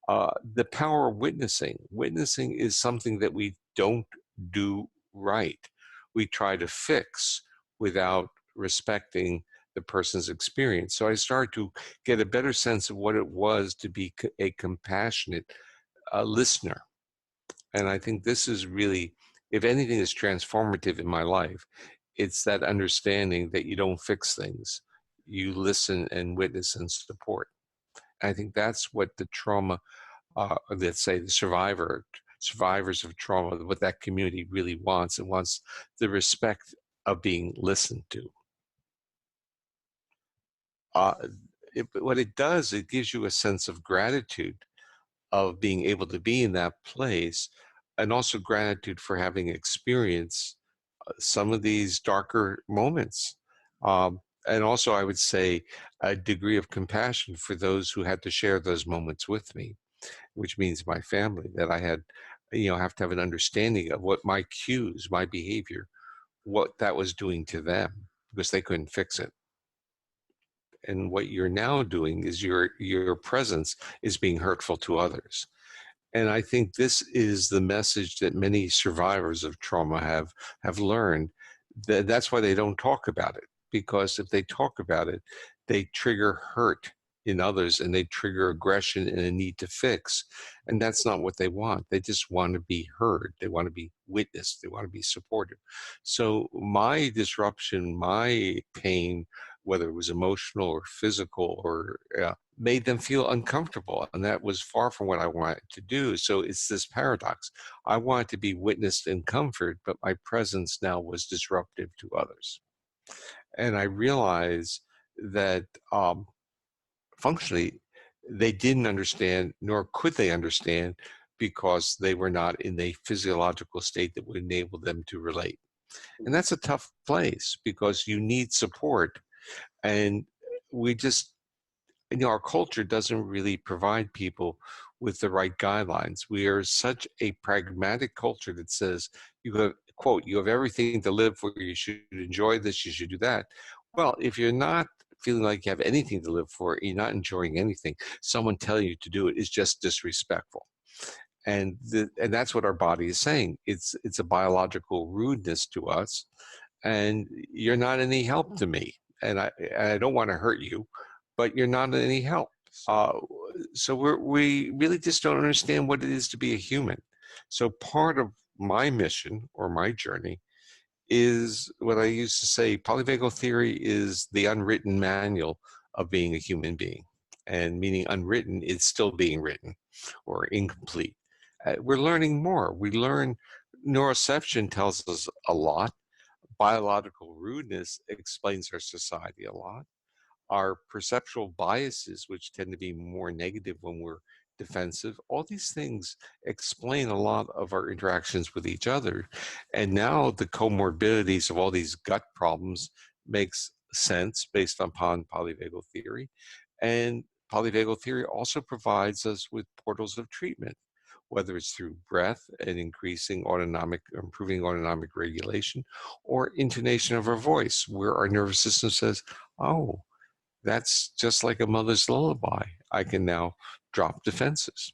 The power of witnessing. Witnessing is something that we don't do right. We try to fix without respecting the person's experience. So I started to get a better sense of what it was to be a compassionate listener. And I think this is really, if anything is transformative in my life, it's that understanding that you don't fix things. You listen and witness and support. I think that's what the trauma, let's say the survivors of trauma, what that community really wants. It wants the respect of being listened to. Uh, what it does, it gives you a sense of gratitude of being able to be in that place, and also gratitude for having experienced some of these darker moments. And also, I would say a degree of compassion for those who had to share those moments with me, which means my family, that I had, have to have an understanding of what my cues, my behavior, what that was doing to them, because they couldn't fix it. And what you're now doing is your presence is being hurtful to others. And I think this is the message that many survivors of trauma have learned. That's why they don't talk about it, because if they talk about it, they trigger hurt in others and they trigger aggression and a need to fix. And that's not what they want. They just want to be heard. They want to be witnessed. They want to be supported. So my disruption, my pain, whether it was emotional or physical or made them feel uncomfortable. And that was far from what I wanted to do. So it's this paradox. I wanted to be witnessed in comfort, but my presence now was disruptive to others. And I realized that functionally, they didn't understand, nor could they understand, because they were not in a physiological state that would enable them to relate. And that's a tough place because you need support. And we just, our culture doesn't really provide people with the right guidelines. We are such a pragmatic culture that says, you have, quote, you have everything to live for, you should enjoy this, you should do that. Well, if you're not feeling like you have anything to live for, you're not enjoying anything, someone telling you to do it is just disrespectful. And that's what our body is saying. It's a biological rudeness to us, and you're not any help to me. And I don't want to hurt you, but you're not any help. Uh, so we really just don't understand what it is to be a human. So part of my mission or my journey is what I used to say, polyvagal theory is the unwritten manual of being a human being. And meaning unwritten is still being written or incomplete. We're learning more. We learn neuroception tells us a lot. Biological rudeness explains our society a lot. Our perceptual biases, which tend to be more negative when we're defensive, all these things explain a lot of our interactions with each other. And now the comorbidities of all these gut problems makes sense based upon polyvagal theory. And polyvagal theory also provides us with portals of treatment, whether it's through breath and improving autonomic regulation, or intonation of our voice, where our nervous system says, oh, that's just like a mother's lullaby. I can now drop defenses.